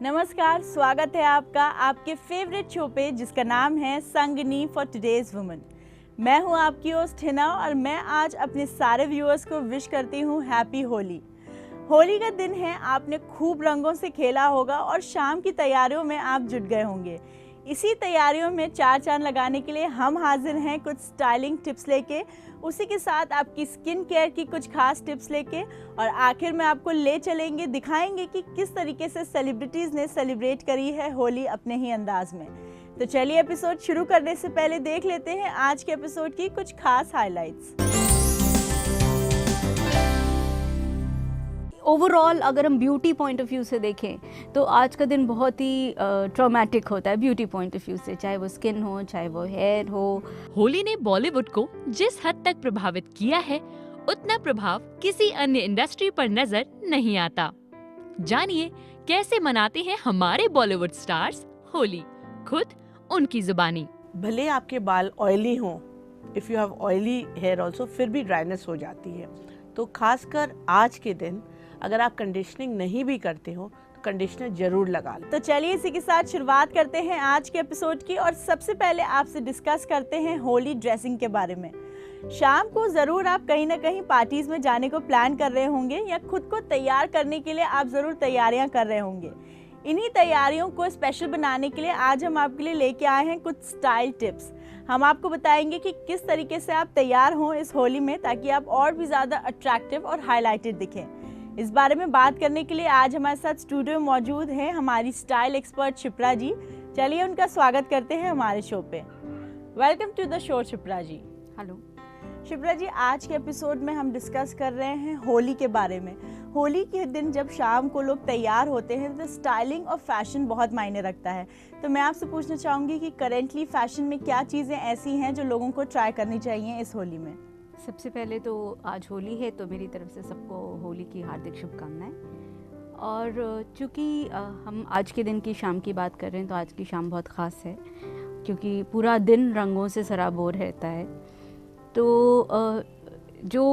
नमस्कार, स्वागत है आपका आपके फेवरेट शो पे जिसका नाम है संगनी फॉर टुडेज वुमन। मैं हूं आपकी होस्ट हिना और मैं आज अपने सारे व्यूअर्स को विश करती हूं हैप्पी होली। होली का दिन है, आपने खूब रंगों से खेला होगा और शाम की तैयारियों में आप जुट गए होंगे। इसी तैयारियों में चार चांद लगाने के लिए हम हाजिर हैं कुछ स्टाइलिंग टिप्स लेके, उसी के साथ आपकी स्किन केयर की कुछ खास टिप्स लेके, और आखिर में आपको ले चलेंगे, दिखाएंगे कि किस तरीके से सेलिब्रिटीज़ ने सेलिब्रेट करी है होली अपने ही अंदाज में। तो चलिए एपिसोड शुरू करने से पहले देख लेते हैं आज के एपिसोड की कुछ खास हाइलाइट्स। ओवरऑल अगर हम ब्यूटी पॉइंट ऑफ व्यू से देखें तो आज का दिन बहुत ही ट्रॉमेटिक होता है ब्यूटी पॉइंट ऑफ व्यू से, चाहे वो स्किन हो चाहे वो हेयर हो। होली ने बॉलीवुड को जिस हद तक प्रभावित किया है उतना प्रभाव किसी अन्य इंडस्ट्री पर नजर नहीं आता। जानिए कैसे मनाते हैं हमारे बॉलीवुड स्टार्स होली, खुद उनकी जुबानी। भले आपके बाल ऑयली हों, if you have oily hair also, फिर भी ड्राइनेस हो जाती है। तो खासकर आज के दिन अगर आप कंडीशनिंग नहीं भी करते हो तो कंडीशनर जरूर लगा लें। तो चलिए इसी के साथ शुरुआत करते हैं आज के एपिसोड की, और सबसे पहले आपसे डिस्कस करते हैं होली ड्रेसिंग के बारे में। शाम को ज़रूर आप कहीं ना कहीं पार्टीज़ में जाने को प्लान कर रहे होंगे या खुद को तैयार करने के लिए आप ज़रूर तैयारियां कर रहे होंगे। इन्हीं तैयारियों को स्पेशल बनाने के लिए आज हम आपके लिए लेके आए हैं कुछ स्टाइल टिप्स। हम आपको बताएंगे कि किस तरीके से आप तैयार हों इस होली में ताकि आप और भी ज़्यादा अट्रैक्टिव और हाईलाइटेड दिखें। इस बारे में बात करने के लिए आज हमारे साथ स्टूडियो में मौजूद हैं हमारी स्टाइल एक्सपर्ट शिप्रा जी। चलिए उनका स्वागत करते हैं हमारे शो पे। Welcome to the show Shipra ji. Hello Shipra ji, आज के एपिसोड में हम डिस्कस कर रहे हैं होली के बारे में। होली के दिन जब शाम को लोग तैयार होते हैं तो स्टाइलिंग और फैशन बहुत मायने रखता है। तो मैं आपसे पूछना चाहूँगी कि करेंटली फैशन में क्या चीज़ें ऐसी हैं जो लोगों को ट्राई करनी चाहिए इस होली में। सबसे पहले तो आज होली है तो मेरी तरफ से सबको होली की हार्दिक शुभकामनाएं। और चूँकि हम आज के दिन की शाम की बात कर रहे हैं तो आज की शाम बहुत ख़ास है क्योंकि पूरा दिन रंगों से सराबोर रहता है। तो जो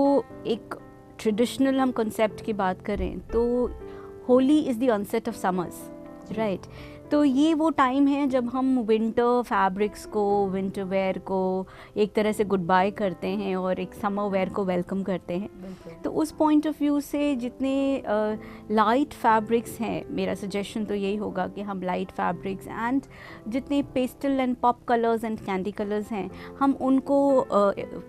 एक ट्रेडिशनल हम कॉन्सेप्ट की बात करें तो Holi is the onset of summers, right. तो ये वो टाइम है जब हम विंटर फैब्रिक्स को, विंटर वेयर को एक तरह से गुड बाय करते हैं और एक समर वेयर को वेलकम करते हैं। तो उस पॉइंट ऑफ व्यू से जितने लाइट फैब्रिक्स हैं, मेरा सजेशन तो यही होगा कि हम लाइट फैब्रिक्स एंड जितने pastel and pop colours and candy colours हैं हम उनको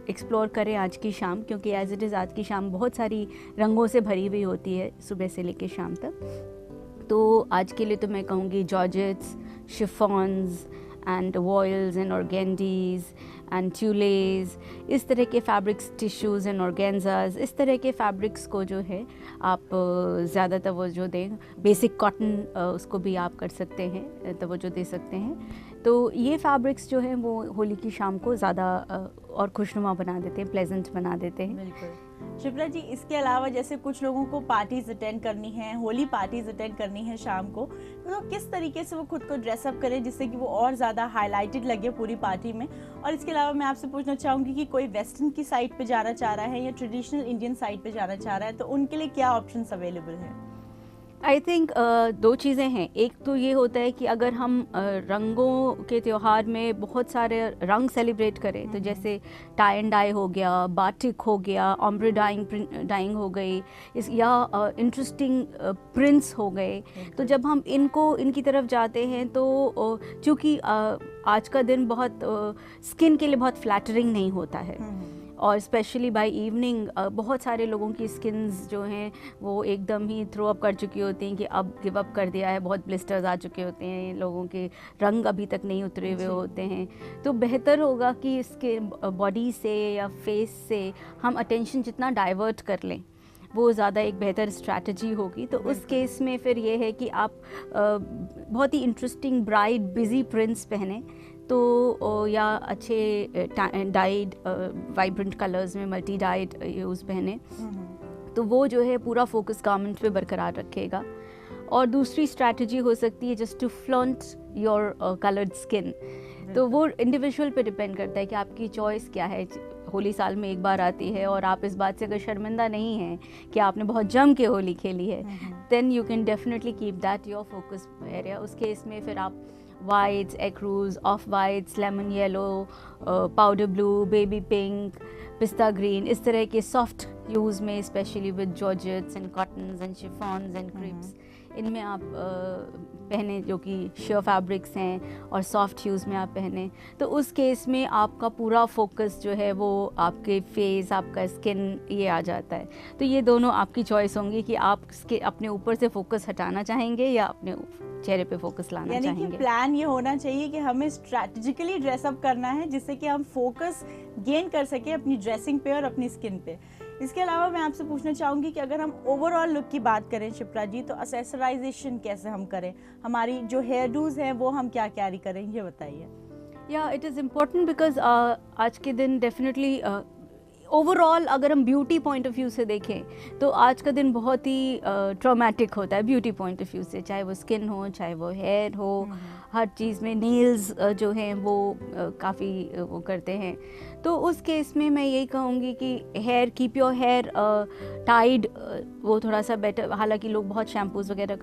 एक्सप्लोर करें आज की शाम, क्योंकि एज इट इज़ आज की शाम बहुत सारी रंगों से भरी हुई होती है सुबह से लेकर शाम तक। तो आज के लिए तो मैं कहूँगी georgettes, chiffons and voiles and organdies and tulles, इस तरह के फैब्रिक्स, टिश्यूज़ एंड ऑर्गेन्जाज, इस तरह के फैब्रिक्स को जो है आप ज़्यादा तवज्जो दें। बेसिक कॉटन उसको भी आप कर सकते हैं, तवज्जो दे सकते हैं। तो ये फैब्रिक्स जो हैं वो होली की शाम को ज़्यादा और खुशनुमा बना देते हैं, प्लेजेंट बना देते हैं। बिल्कुल शिप्रा जी, इसके अलावा जैसे कुछ लोगों को पार्टीज अटेंड करनी है, होली पार्टीज अटेंड करनी है शाम को, तो किस तरीके से वो खुद को ड्रेसअप करें जिससे कि वो और ज़्यादा हाईलाइटेड लगे पूरी पार्टी में। और इसके अलावा मैं आपसे पूछना चाहूँगी कि कोई वेस्टर्न की साइड पे जाना चाह रहा है या ट्रेडिशनल इंडियन साइड पे जाना चाह रहा है तो उनके लिए क्या ऑप्शंस अवेलेबल हैं। आई थिंक दो चीज़ें हैं। एक तो ये होता है कि अगर हम रंगों के त्यौहार में बहुत सारे रंग सेलिब्रेट करें, तो जैसे टाई एंड डाई हो गया, बाटिक हो गया, ऑम्ब्रे डाइंग हो गई, या इंटरेस्टिंग प्रिंट्स हो गए। तो जब हम इनकी तरफ जाते हैं तो चूँकि आज का दिन बहुत स्किन के लिए बहुत फ्लैटरिंग नहीं होता है, और स्पेशली बाय इवनिंग बहुत सारे लोगों की स्किन्स जो हैं वो एकदम ही थ्रो अप कर चुकी होती हैं कि अब गिव अप कर दिया है, बहुत ब्लिस्टर्स आ चुके होते हैं, लोगों के रंग अभी तक नहीं उतरे हुए होते हैं। तो बेहतर होगा कि इसके बॉडी से या फेस से हम अटेंशन जितना डाइवर्ट कर लें वो ज़्यादा एक बेहतर स्ट्रैटेजी होगी। तो उस केस में फिर ये है कि आप बहुत ही इंटरेस्टिंग ब्राइट बिजी प्रिंट्स पहने तो या अच्छे डाइड वाइब्रेंट कलर्स में मल्टी डाइड यूज़ पहने तो वो जो है पूरा फोकस गारमेंट पे बरकरार रखेगा। और दूसरी स्ट्रैटेजी हो सकती है just to flaunt your coloured skin. तो वो इंडिविजुअल पे डिपेंड करता है कि आपकी चॉइस क्या है। होली साल में एक बार आती है और आप इस बात से अगर शर्मिंदा नहीं हैं कि आपने बहुत जम के होली खेली है, then you can definitely keep that your focus area. उस केस में फिर आप whites, ecrus, off whites, lemon yellow, powder blue, baby pink, pista green, इस तरह के सॉफ्ट ह्यूज़ में, specially with georgettes and cottons and chiffons and crepes, इनमें आप पहने जो कि शेयर फैब्रिक्स हैं और सॉफ्ट ह्यूज़ में आप पहने, तो उस केस में आपका पूरा फोकस जो है वो आपके फेस, आपका स्किन ये आ जाता है। तो ये दोनों आपकी चॉइस होंगी कि आप अपने ऊपर से फोकस हटाना चाहेंगे या अपने चेहरे पे फोकस लाना यानी चाहेंगे। कि प्लान ये होना चाहिए कि हमें स्ट्रैटेजिकली ड्रेसअप करना है जिससे कि हम फोकस गेन कर सके अपनी ड्रेसिंग पे और अपनी स्किन पे। इसके अलावा मैं आपसे पूछना चाहूँगी कि अगर हम ओवरऑल लुक की बात करें शिप्रा जी, तो एक्सेसराइजेशन कैसे हम करें, हमारी जो हेयर डूज हैं वो हम क्या कैरी करें, ये बताइए। या इट इज़ इम्पोर्टेंट बिकॉज आज के दिन डेफिनेटली ओवरऑल अगर हम ब्यूटी पॉइंट ऑफ व्यू से देखें तो आज का दिन बहुत ही ट्रॉमेटिक होता है ब्यूटी पॉइंट ऑफ व्यू से, चाहे वो स्किन हो, चाहे वो हेयर हो, हर चीज़ में नेल्स जो हैं वो काफ़ी वो करते हैं। तो उस केस में मैं यही कहूँगी कि hair, keep your hair tied, वो थोड़ा सा बेटर। हालांकि लोग बहुत शैम्पूज़ वगैरह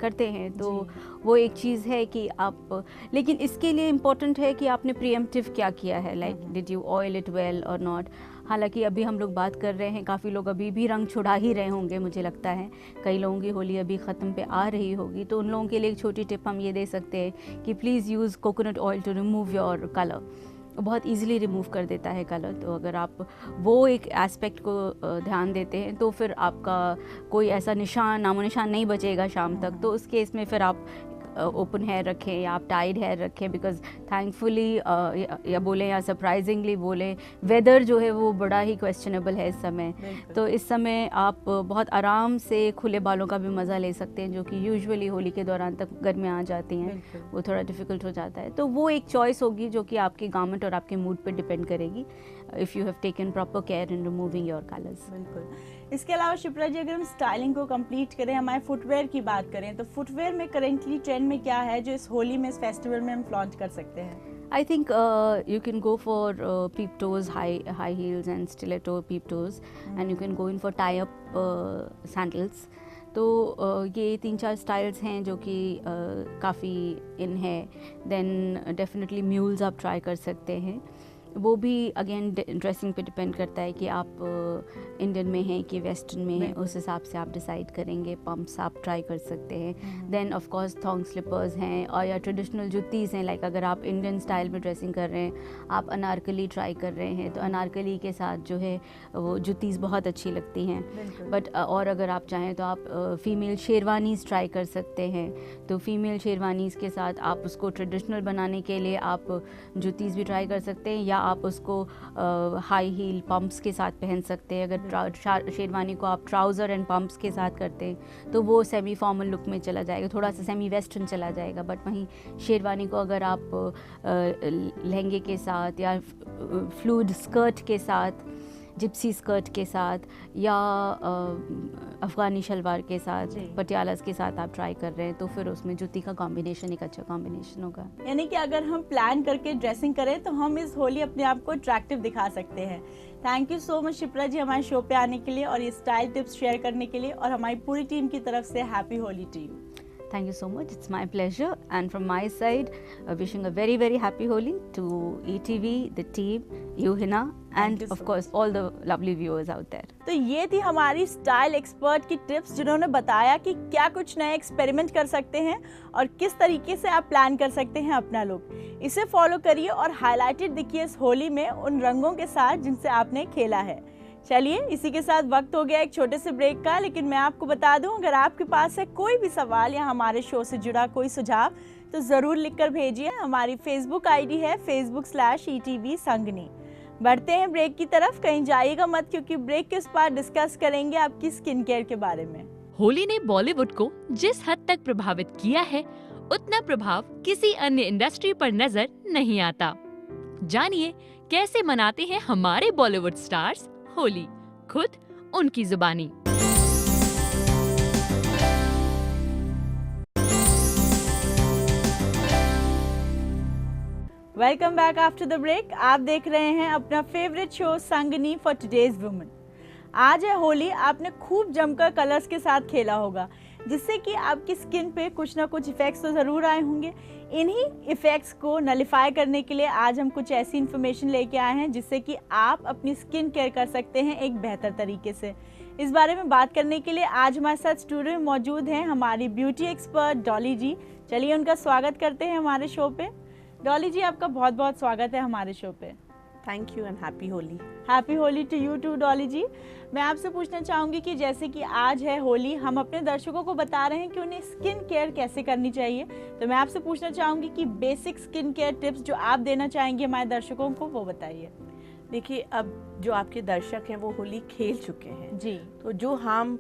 करते हैं, तो वो एक चीज़ है कि आप, लेकिन इसके लिए इम्पोर्टेंट है कि आपने प्रीएम्प्टिव क्या किया है, like did you oil it well और नॉट। हालांकि अभी हम लोग बात कर रहे हैं, काफ़ी लोग अभी भी रंग छुड़ा ही रहे होंगे, मुझे लगता है कई लोगों की होली अभी ख़त्म पे आ रही होगी, तो उन लोगों के लिए एक छोटी टिप हम ये दे सकते हैं कि please use coconut oil to remove your colour. बहुत इजीली रिमूव कर देता है कलर, तो अगर आप वो एक एस्पेक्ट को ध्यान देते हैं तो फिर आपका कोई ऐसा नामो निशान नहीं बचेगा शाम तक। तो उस केस में फिर आप ओपन हेयर रखें या आप टाइड हेयर रखें, बिकॉज थैंकफुली या बोलें या सरप्राइजिंगली बोलें, वेदर जो है वो बड़ा ही क्वेश्चनेबल है इस समय। तो इस समय आप बहुत आराम से खुले बालों का भी मज़ा ले सकते हैं, जो कि यूजुअली होली के दौरान तक घर में आ जाती हैं, वो थोड़ा डिफ़िकल्ट हो जाता है। तो वो एक चॉइस होगी जो कि आपके गारमेंट और आपके मूड पर डिपेंड करेगी, if you have taken proper care in removing your colours. बिल्कुल। इसके अलावा शिप्रा जी, अगर हम स्टाइलिंग को कंप्लीट करें, हमारे फुटवेयर की बात करें, तो फुटवेयर में करेंटली ट्रेंड में क्या है जो इस होली में, इस फेस्टिवल में हम फ्लॉन्ट कर सकते हैं? I think you can go for peep toes, high heels and stiletto peep toes, and you can go in for tie-up sandals. तो ये 3-4 स्टाइल्स हैं जो कि काफ़ी इन है। देन डेफिनेटली म्यूल्स आप ट्राई कर सकते हैं, वो भी अगेन ड्रेसिंग पे डिपेंड करता है कि आप इंडियन में हैं कि वेस्टर्न में हैं, उस हिसाब से आप डिसाइड करेंगे। पम्प्स आप ट्राई कर सकते हैं। देन ऑफ कोर्स थॉन्ग स्लिपर्स हैं, और या ट्रेडिशनल जुत्तीज़ हैं, लाइक अगर आप इंडियन स्टाइल में ड्रेसिंग कर रहे हैं, आप अनारकली ट्राई कर रहे हैं, तो अनारकली के साथ जो है वो जुत्तीज़ बहुत अच्छी लगती हैं। बट और अगर आप चाहें तो आप फ़ीमेल शेरवानीज़ ट्राई कर सकते हैं। तो फ़ीमेल शेरवानीज़ के साथ आप उसको ट्रेडिशनल बनाने के लिए आप जुत्तीज़ भी ट्राई कर सकते हैं, या आप उसको हाई हील पम्प्स के साथ पहन सकते हैं। अगर शेरवानी को आप ट्राउज़र एंड पम्प्स के साथ करते हैं तो वो सेमी फॉर्मल लुक में चला जाएगा, थोड़ा सा सेमी वेस्टर्न चला जाएगा। बट वहीं शेरवानी को अगर आप लहंगे के साथ या फ्लूड स्कर्ट के साथ, जिप्सी स्कर्ट के साथ, या अफ़गानी शलवार के साथ, पटियालास के साथ आप ट्राई कर रहे हैं, तो फिर उसमें जुत्ती का कॉम्बिनेशन एक अच्छा कॉम्बिनेशन होगा। यानी कि अगर हम प्लान करके ड्रेसिंग करें तो हम इस होली अपने आप को अट्रैक्टिव दिखा सकते हैं। Thank you so much Shipra ji हमारे शो पे आने के लिए और ये स्टाइल टिप्स शेयर करने के लिए, और हमारी पूरी टीम की तरफ से happy Holi to you. Thank you so much. It's my pleasure. And from my side, wishing a very, very happy Holi to ETV, the team, you, Hina, and of course, all the lovely viewers out there. तो ये थी हमारी style expert की tips, जिन्होंने बताया कि क्या कुछ नए एक्सपेरिमेंट कर सकते हैं और किस तरीके से आप प्लान कर सकते हैं अपना लुक। इसे फॉलो करिए और हाईलाइटेड दिखिए इस होली में उन रंगों के साथ जिनसे आपने खेला है। चलिए, इसी के साथ वक्त हो गया एक छोटे से ब्रेक का, लेकिन मैं आपको बता दूं, अगर आपके पास है कोई भी सवाल या हमारे शो से जुड़ा कोई सुझाव तो ज़रूर लिखकर भेजिए। हमारी फेसबुक आईडी है facebook/ETV संगनी। बढ़ते हैं ब्रेक की तरफ, कहीं जाइएगा मत, क्योंकि ब्रेक के उस पार डिस्कस करेंगे आपकी स्किन केयर के बारे में। होली ने बॉलीवुड को जिस हद तक प्रभावित किया है, उतना प्रभाव किसी अन्य इंडस्ट्री पर नजर नहीं आता। जानिए कैसे मनाते हैं हमारे बॉलीवुड स्टार्स होली, खुद उनकी जुबानी। Welcome back after the break. आप देख रहे हैं अपना favourite show Sangini for today's women. आज है होली। आपने खूब जमकर कलर्स के साथ खेला होगा, जिससे कि आपकी स्किन पे कुछ ना कुछ इफ़ेक्ट्स तो ज़रूर आए होंगे। इन्हीं इफ़ेक्ट्स को नलिफाई करने के लिए आज हम कुछ ऐसी इन्फॉर्मेशन लेके आए हैं जिससे कि आप अपनी स्किन केयर कर सकते हैं एक बेहतर तरीके से। इस बारे में बात करने के लिए आज हमारे साथ स्टूडियो में मौजूद हैं हमारी ब्यूटी एक्सपर्ट डॉली जी। चलिए उनका स्वागत करते हैं हमारे शो पे। डॉली जी, आपका बहुत बहुत स्वागत है हमारे शो पे। Thank you and happy Holi. Happy Holi to you too Dolly ji. मैं आपसे पूछना चाहूँगी कि जैसे कि आज है होली, हम अपने दर्शकों को बता रहे हैं कि उन्हें स्किन केयर कैसे करनी चाहिए, तो मैं आपसे पूछना चाहूँगी कि बेसिक स्किन केयर टिप्स जो आप देना चाहेंगे हमारे दर्शकों को, वो बताइए। देखिए, अब जो आपके दर्शक हैं वो होली खेल चुके हैं जी। तो जो हार्म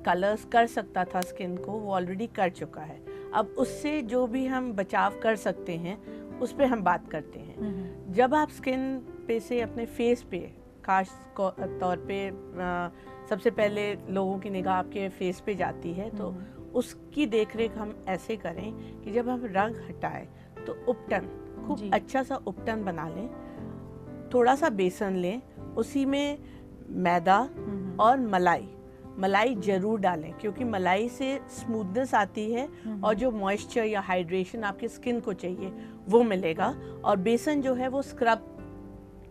कलर्स कर सकता था स्किन को वो ऑलरेडी कर चुका है। अब उससे जो भी हम बचाव कर सकते हैं उस पर हम बात करते हैं। जब आप स्किन पे से अपने फेस पे खास तौर पे सबसे पहले लोगों की निगाह आपके फेस पे जाती है, तो उसकी देखरेख हम ऐसे करें कि जब हम रंग हटाएं तो उपटन, खूब अच्छा सा उपटन बना लें। थोड़ा सा बेसन लें, उसी में मैदा और मलाई जरूर डालें, क्योंकि मलाई से स्मूथनेस आती है और जो मॉइस्चर या हाइड्रेशन आपके स्किन को चाहिए वो मिलेगा। और बेसन जो है वो स्क्रब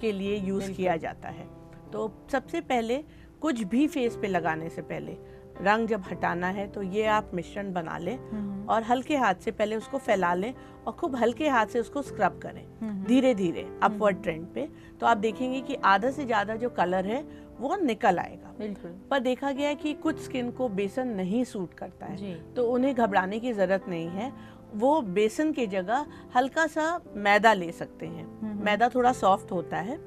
के लिए यूज़ किया जाता है। तो सबसे पहले कुछ भी फेस पे लगाने से पहले रंग जब हटाना है तो ये आप मिश्रण बना लें और हल्के हाथ से पहले उसको फैला लें और खूब हल्के हाथ से उसको स्क्रब करें धीरे धीरे अपवर्ड ट्रेंड पे। तो आप देखेंगे कि आधा से ज़्यादा जो कलर है वो निकल आएगा। बिल्कुल। पर देखा गया है कि कुछ स्किन को बेसन नहीं सूट करता है, तो उन्हें घबराने की ज़रूरत नहीं है। वो बेसन की जगह हल्का सा मैदा ले सकते हैं। मैदा थोड़ा सॉफ्ट होता है।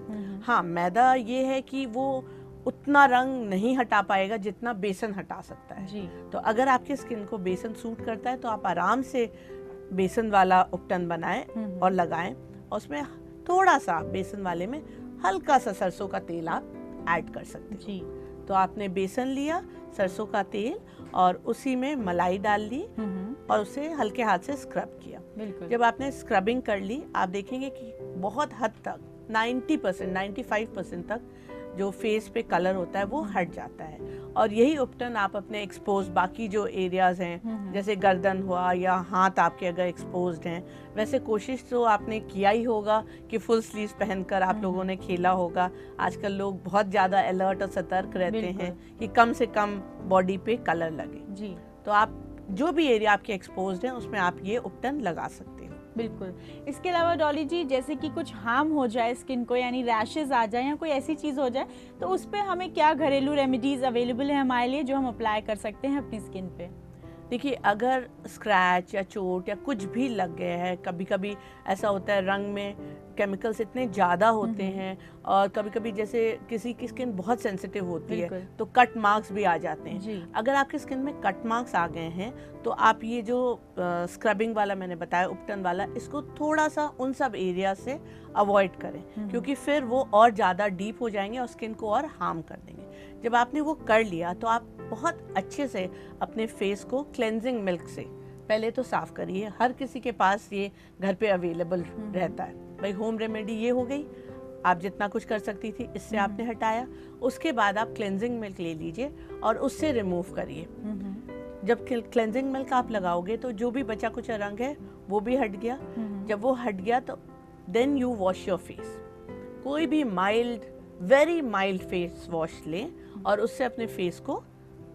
हाँ, मैदा ये है कि वो उतना रंग नहीं हटा पाएगा जितना बेसन हटा सकता है। जी। तो अगर आपके स्किन को बेसन सूट करता है तो आप आराम से बेसन वाला उपटन बनाएं और लगाएं, और उसमें थोड़ा सा बेसन वाले में हल्का सा सरसों का तेल आप ऐड कर सकते हैं। जी। तो आपने बेसन लिया, सरसों का तेल और उसी में मलाई डाल ली और उसे हल्के हाथ से स्क्रब किया। बिल्कुल। जब आपने स्क्रबिंग कर ली, आप देखेंगे कि बहुत हद तक 90%, 95% तक जो फेस पे कलर होता है वो हट जाता है। और यही उपटन आप अपने एक्सपोज बाकी जो एरियाज हैं, जैसे गर्दन हुआ या हाथ आपके अगर एक्सपोज्ड हैं, वैसे कोशिश तो आपने किया ही होगा कि फुल स्लीव्स पहनकर आप लोगों ने खेला होगा। आजकल लोग बहुत ज़्यादा अलर्ट और सतर्क रहते हैं कि कम से कम बॉडी पे कलर लगे। जी। तो आप जो भी एरिया आपके एक्सपोज्ड हैं उसमें आप ये उपटन लगा सकते हो। बिल्कुल। इसके अलावा डॉली जी, जैसे कि कुछ हार्म हो जाए स्किन को, यानी रैशेज आ जाए या कोई ऐसी चीज़ हो जाए, तो उस पर हमें क्या घरेलू रेमेडीज़ अवेलेबल है हमारे लिए जो हम अप्लाई कर सकते हैं अपनी स्किन पे? देखिए, अगर स्क्रैच या चोट या कुछ भी लग गया है, कभी कभी ऐसा होता है रंग में केमिकल्स इतने ज़्यादा होते हैं, और कभी कभी जैसे किसी की स्किन बहुत सेंसिटिव होती है तो कट मार्क्स भी आ जाते हैं। अगर आपकी स्किन में कट मार्क्स आ गए हैं तो आप ये जो स्क्रबिंग वाला मैंने बताया उपटन वाला, इसको थोड़ा सा उन सब एरिया से अवॉइड करें, क्योंकि फिर वो और ज़्यादा डीप हो जाएंगे और स्किन को और हार्म कर देंगे। जब आपने वो कर लिया तो आप बहुत अच्छे से अपने फेस को क्लेंजिंग मिल्क से पहले तो साफ करिए। हर किसी के पास ये घर पे अवेलेबल रहता है। भाई, होम रेमेडी ये हो गई, आप जितना कुछ कर सकती थी इससे आपने हटाया। उसके बाद आप क्लेंजिंग मिल्क ले लीजिए और उससे रिमूव करिए। जब क्लेंजिंग मिल्क आप लगाओगे तो जो भी बचा कुछ रंग है वो भी हट गया। जब वो हट गया तो then you wash your face. कोई भी mild, very mild face wash लें और उससे अपने फेस को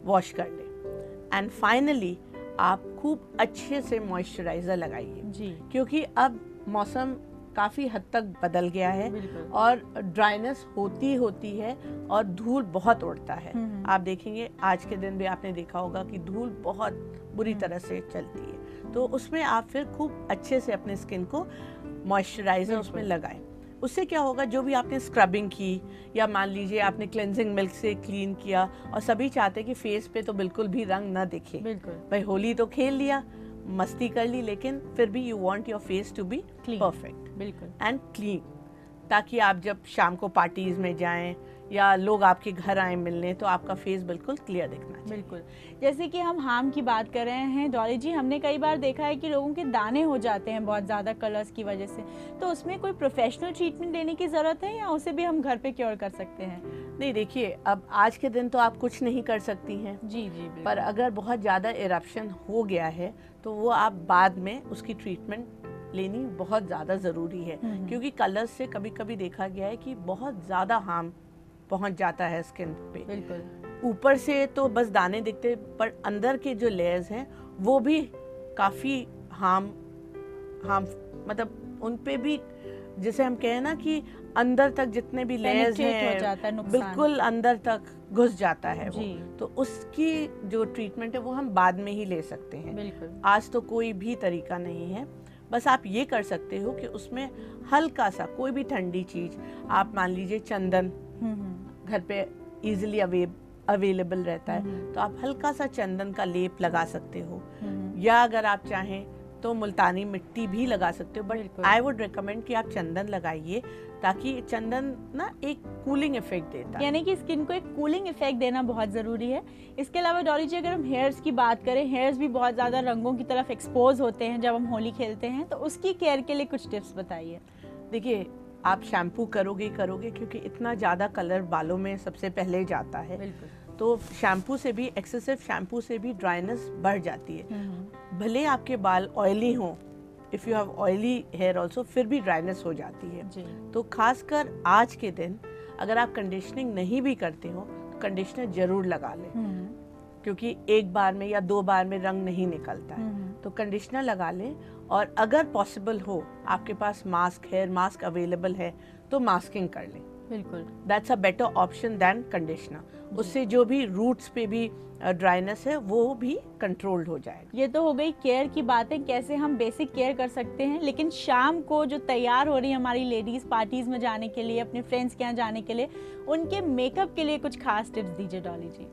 वॉश कर लें। एंड फाइनली आप खूब अच्छे से मॉइस्चराइजर लगाइए जी, क्योंकि अब मौसम काफ़ी हद तक बदल गया है और ड्राइनेस होती है और धूल बहुत उड़ता है। आप देखेंगे आज के दिन भी आपने देखा होगा कि धूल बहुत बुरी तरह से चलती है, तो उसमें आप फिर खूब अच्छे से अपने स्किन को मॉइस्चराइजर उसमें लगाएं। उससे क्या होगा, जो भी आपने स्क्रबिंग की या मान लीजिए आपने क्लेंजिंग मिल्क से क्लीन किया, और सभी चाहते हैं कि फेस पे तो बिल्कुल भी रंग ना दिखे। भाई, होली तो खेल लिया, मस्ती कर ली, लेकिन फिर भी you want your face to be perfect and clean, ताकि आप जब शाम को पार्टीज में जाएं या लोग आपके घर आए मिलने, तो आपका फेस बिल्कुल क्लियर दिखना चाहिए। बिल्कुल। जैसे कि हम हार्म की बात कर रहे हैं डॉली जी, हमने कई बार देखा है कि लोगों के दाने हो जाते हैं बहुत ज़्यादा कलर्स की वजह से, तो उसमें कोई प्रोफेशनल ट्रीटमेंट लेने की ज़रूरत है या उसे भी हम घर पे क्योर कर सकते हैं? नहीं, देखिए, अब आज के दिन तो आप कुछ नहीं कर सकती हैं, जी जी बिल्कुल। पर अगर बहुत ज़्यादा इरप्शन हो गया है तो वो आप बाद में उसकी ट्रीटमेंट लेनी बहुत ज़्यादा ज़रूरी है, क्योंकि कलर्स से कभी कभी देखा गया है कि बहुत ज़्यादा हार्म पहुंच जाता है स्किन पे। बिल्कुल। ऊपर से तो बस दाने दिखते, पर अंदर के जो लेयर्स हैं वो भी काफ़ी हार्म मतलब उन पे भी, जैसे हम कहें ना कि अंदर तक जितने भी लेयर्स Penetrate हो जाता है हैं नुकसान। बिल्कुल अंदर तक घुस जाता है वो। जी। तो उसकी जो ट्रीटमेंट है वो हम बाद में ही ले सकते हैं। बिल्कुल। आज तो कोई भी तरीका नहीं है, बस आप ये कर सकते हो कि उसमें हल्का सा कोई भी ठंडी चीज, आप मान लीजिए चंदन घर पे इजीली अवेलेबल रहता है, तो आप हल्का सा चंदन का लेप लगा सकते हो, या अगर आप चाहें तो मुल्तानी मिट्टी भी लगा सकते हो, बट बिल्कुल। आई वुड रिकमेंड कि आप चंदन लगाइए, ताकि चंदन ना एक कूलिंग इफेक्ट देता है। यानी कि स्किन को एक कूलिंग इफेक्ट देना बहुत ज़रूरी है। इसके अलावा डॉली जी, अगर हम हेयर्स की बात करें, हेयर्स भी बहुत ज़्यादा रंगों की तरफ एक्सपोज होते हैं जब हम होली खेलते हैं, तो उसकी केयर के लिए कुछ टिप्स बताइए। देखिए, आप शैम्पू करोगे क्योंकि इतना ज़्यादा कलर बालों में सबसे पहले जाता है, बिल्कुल। तो शैम्पू से भी, एक्सेसिव शैम्पू से भी ड्राइनेस बढ़ जाती है। भले आपके बाल ऑयली हों, if you have oily hair also, फिर भी ड्राइनेस हो जाती है। जी। तो खासकर आज के दिन अगर आप कंडीशनिंग नहीं भी करते हो तो कंडीशनर जरूर लगा लें, क्योंकि एक बार में या 2 बार में रंग नहीं निकलता है। तो कंडीशनर लगा लें, और अगर पॉसिबल हो आपके पास हेयर मास्क अवेलेबल है तो मास्किंग कर लें। बिल्कुल। That's a better option then conditioner. उससे जो भी रूट्स पे भी ड्राइनेस है वो भी कंट्रोल्ड हो जाएगा। ये तो हो गई केयर की बातें, कैसे हम बेसिक केयर कर सकते हैं। लेकिन शाम को जो तैयार हो रही है हमारी लेडीज पार्टीज में जाने के लिए, अपने फ्रेंड्स के यहाँ जाने के लिए, उनके मेकअप के लिए कुछ खास टिप्स दीजिए डॉली जी।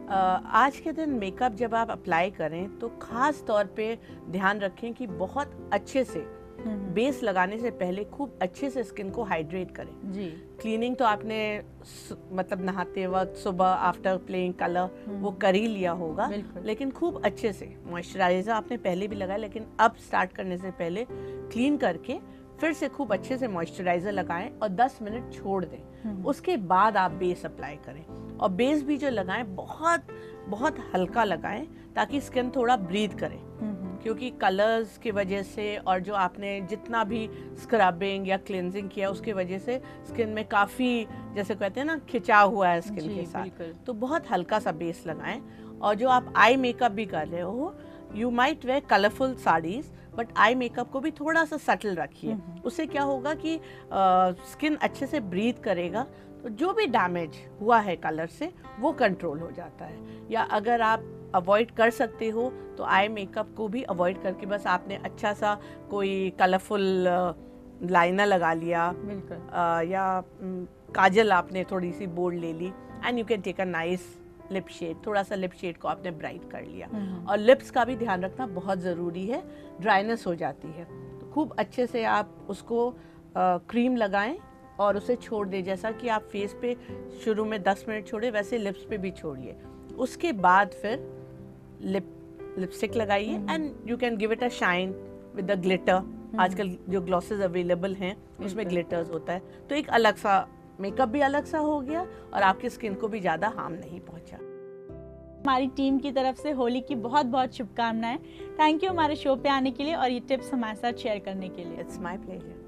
आज के दिन मेकअप जब आप अप्लाई करें तो खास तौर पे ध्यान रखें कि बहुत अच्छे से बेस लगाने से पहले खूब अच्छे से स्किन को हाइड्रेट करें। जी। क्लीनिंग तो आपने मतलब नहाते वक्त, सुबह, आफ्टर प्लेइंग कलर, वो कर ही लिया होगा, लेकिन खूब अच्छे से मॉइस्चराइजर आपने पहले भी लगाया, लेकिन अब स्टार्ट करने से पहले क्लीन करके फिर से खूब अच्छे से मॉइस्चराइजर लगाएं और 10 मिनट छोड़ दें। उसके बाद आप बेस अप्लाई करें, और बेस भी जो लगाएं बहुत बहुत हल्का लगाएं, ताकि स्किन थोड़ा ब्रीथ करे, क्योंकि कलर्स की वजह से और जो आपने जितना भी स्क्रबिंग या क्लिनजिंग किया उसके वजह से स्किन में काफ़ी, जैसे कहते हैं ना, खिंचाव हुआ है स्किन के साथ, तो बहुत हल्का सा बेस लगाएं। और जो आप आई मेकअप भी कर रहे हो, you might wear colourful saris, but eye makeup को भी थोड़ा सा सटल रखिए। उससे क्या होगा कि स्किन अच्छे से ब्रीथ करेगा, तो जो भी डैमेज हुआ है कलर से वो कंट्रोल हो जाता है। या अगर आप अवॉइड कर सकते हो तो आई मेकअप को भी अवॉइड करके बस आपने अच्छा सा कोई कलरफुल लाइनर लगा लिया, या काजल आपने थोड़ी सी बोल्ड ले ली, and you can take a nice lip shade, थोड़ा सा लिप शेड को आपने ब्राइट कर लिया। और लिप्स का भी ध्यान रखना बहुत ज़रूरी है, ड्राइनेस हो जाती है, तो खूब अच्छे से आप उसको क्रीम लगाएं और उसे छोड़ दें। जैसा कि आप फेस पे शुरू में 10 मिनट छोड़े, वैसे लिप्स पे भी छोड़िए। उसके बाद फिर लिपस्टिक लगाइए, and you can give it a shine with the glitter. आजकल जो ग्लॉसेस अवेलेबल हैं उसमें ग्लिटर्स होता है, तो एक अलग सा मेकअप भी अलग सा हो गया और आपकी स्किन को भी ज़्यादा हार्म नहीं पहुंचा। हमारी टीम की तरफ से होली की बहुत बहुत शुभकामनाएं। थैंक यू हमारे शो पे आने के लिए और ये टिप्स हमारे साथ शेयर करने के लिए। It's my pleasure.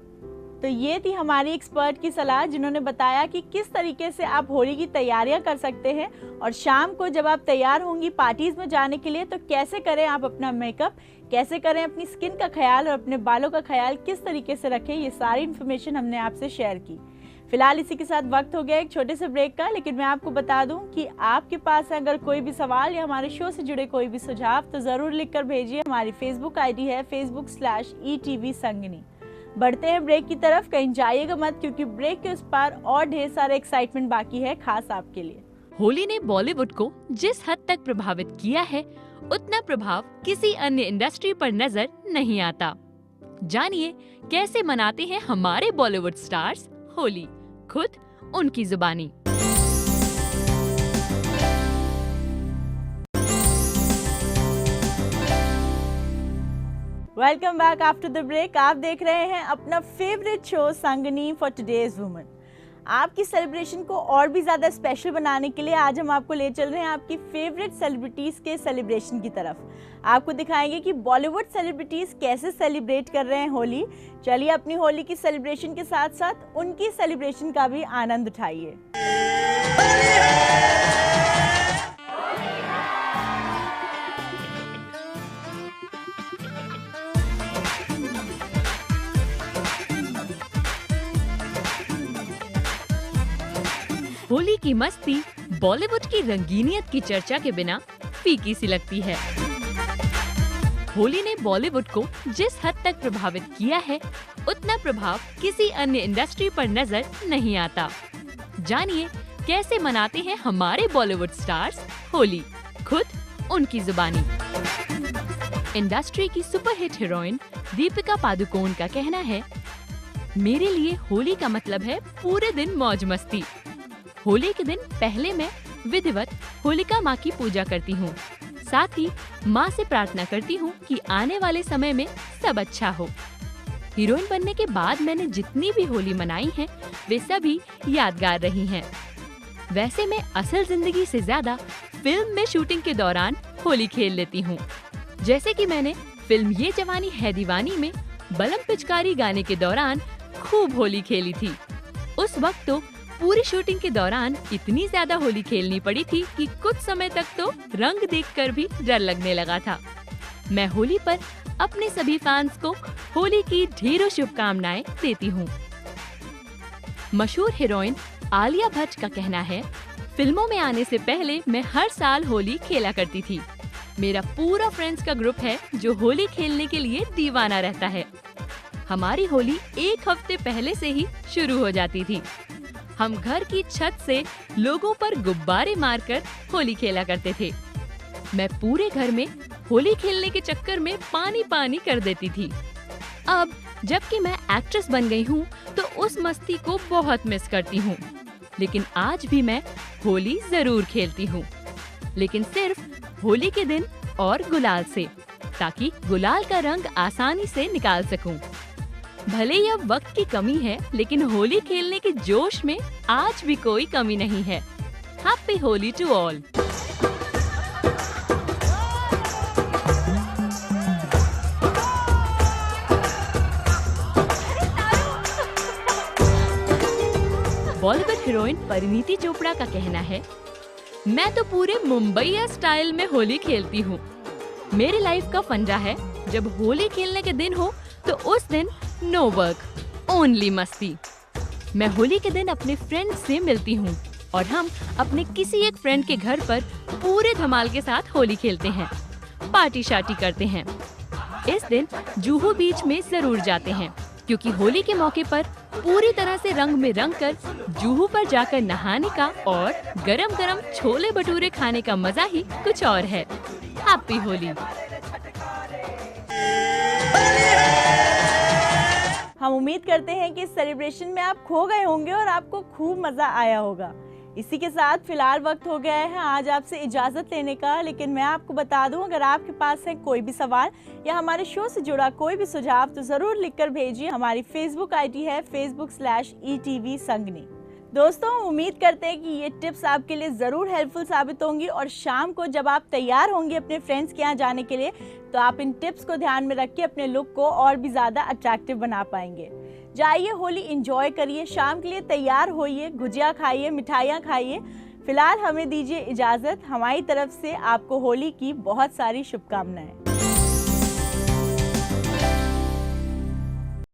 तो ये थी हमारी एक्सपर्ट की सलाह, जिन्होंने बताया कि किस तरीके से आप होली की तैयारियां कर सकते हैं, और शाम को जब आप तैयार होंगी पार्टीज में जाने के लिए तो कैसे करें आप अपना मेकअप, कैसे करें अपनी स्किन का ख्याल और अपने बालों का ख्याल किस तरीके से रखें। ये सारी इन्फॉर्मेशन हमने आपसे शेयर की। फिलहाल इसी के साथ वक्त हो गया एक छोटे से ब्रेक का, लेकिन मैं आपको बता दूं कि आपके पास अगर कोई भी सवाल या हमारे शो से जुड़े कोई भी सुझाव तो ज़रूर लिखकर भेजिए। हमारी फेसबुक आईडी है facebook.com/ETV संगिनी। बढ़ते हैं ब्रेक की तरफ, कहीं जाइएगा मत, क्योंकि ब्रेक के उस पार और ढेर सारे एक्साइटमेंट बाकी है खास आपके लिए। होली ने बॉलीवुड को जिस हद तक प्रभावित किया है, उतना प्रभाव किसी अन्य इंडस्ट्री पर नजर नहीं आता। जानिए कैसे मनाते हैं हमारे बॉलीवुड स्टार्स होली, खुद उनकी जुबानी। Welcome back after the break. आप देख रहे हैं अपना favourite show Sangini for today's women. आपकी सेलिब्रेशन को और भी ज़्यादा स्पेशल बनाने के लिए आज हम आपको ले चल रहे हैं आपकी फेवरेट सेलिब्रिटीज़ के सेलिब्रेशन की तरफ। आपको दिखाएंगे कि बॉलीवुड सेलिब्रिटीज़ कैसे सेलिब्रेट कर रहे हैं होली। चलिए अपनी होली की सेलिब्रेशन के साथ साथ उनकी सेलिब्रेशन का भी आनंद उठाइए। होली की मस्ती बॉलीवुड की रंगीनियत की चर्चा के बिना फीकी सी लगती है। होली ने बॉलीवुड को जिस हद तक प्रभावित किया है, उतना प्रभाव किसी अन्य इंडस्ट्री पर नजर नहीं आता। जानिए कैसे मनाते हैं हमारे बॉलीवुड स्टार्स होली, खुद उनकी जुबानी। इंडस्ट्री की सुपरहिट हीरोइन दीपिका पादुकोण का कहना है, मेरे लिए होली का मतलब है पूरे दिन मौज मस्ती। होली के दिन पहले मैं विधिवत होलिका माँ की पूजा करती हूँ। साथ ही माँ से प्रार्थना करती हूँ कि आने वाले समय में सब अच्छा हो। हीरोइन बनने के बाद मैंने जितनी भी होली मनाई है, वे सभी यादगार रही हैं। वैसे मैं असल जिंदगी से ज्यादा फिल्म में शूटिंग के दौरान होली खेल लेती हूँ। जैसे कि मैंने फिल्म ये जवानी है दीवानी में बलम पिचकारी गाने के दौरान खूब होली खेली थी। उस वक्त तो पूरी शूटिंग के दौरान इतनी ज्यादा होली खेलनी पड़ी थी कि कुछ समय तक तो रंग देखकर भी डर लगने लगा था। मैं होली पर अपने सभी फैंस को होली की ढेरों शुभकामनाएं देती हूँ। मशहूर हीरोइन आलिया भट्ट का कहना है, फिल्मों में आने से पहले मैं हर साल होली खेला करती थी। मेरा पूरा फ्रेंड्स का ग्रुप है जो होली खेलने के लिए दीवाना रहता है। हमारी होली एक हफ्ते पहले से ही शुरू हो जाती थी। हम घर की छत से लोगों पर गुब्बारे मारकर होली खेला करते थे। मैं पूरे घर में होली खेलने के चक्कर में पानी पानी कर देती थी। अब जबकि मैं एक्ट्रेस बन गई हूँ तो उस मस्ती को बहुत मिस करती हूँ। लेकिन आज भी मैं होली जरूर खेलती हूँ, लेकिन सिर्फ होली के दिन और गुलाल से, ताकि गुलाल का रंग आसानी से निकाल सकूं। भले ही अब वक्त की कमी है, लेकिन होली खेलने के जोश में आज भी कोई कमी नहीं है। Happy Holi to all. Bollywood heroine Parineeti Chopra का कहना है, मैं तो पूरे मुंबईया स्टाइल में होली खेलती हूँ। मेरी लाइफ का फंडा है, जब होली खेलने के दिन हो तो उस दिन नो वर्क, ओनली मस्ती। मैं होली के दिन अपने फ्रेंड से मिलती हूँ और हम अपने किसी एक फ्रेंड के घर पर पूरे धमाल के साथ होली खेलते हैं, पार्टी शार्टी करते हैं। इस दिन जुहू बीच में जरूर जाते हैं, क्योंकि होली के मौके पर पूरी तरह से रंग में रंग कर जुहू पर जाकर नहाने का और गरम गरम छोले भटूरे खाने का मजा ही कुछ और है। हैप्पी होली। हम उम्मीद करते हैं कि इस सेलिब्रेशन में आप खो गए होंगे और आपको खूब मजा आया होगा। इसी के साथ फिलहाल वक्त हो गया है आज आपसे इजाजत लेने का, लेकिन मैं आपको बता दूं, अगर आपके पास है कोई भी सवाल या हमारे शो से जुड़ा कोई भी सुझाव तो जरूर लिखकर भेजिए। हमारी फेसबुक आईडी है facebook/ETV संगनी। दोस्तों, उम्मीद करते हैं कि ये टिप्स आपके लिए जरूर हेल्पफुल साबित होंगी और शाम को जब आप तैयार होंगे अपने फ्रेंड्स के यहाँ जाने के लिए, तो आप इन टिप्स को ध्यान में रख के अपने लुक को और भी ज्यादा अट्रैक्टिव बना पाएंगे। जाइए होली एंजॉय करिए, शाम के लिए तैयार होइए, गुजिया खाइए, मिठाइयाँ खाइए। फिलहाल हमें दीजिए इजाजत। हमारी तरफ से आपको होली की बहुत सारी शुभकामनाएं।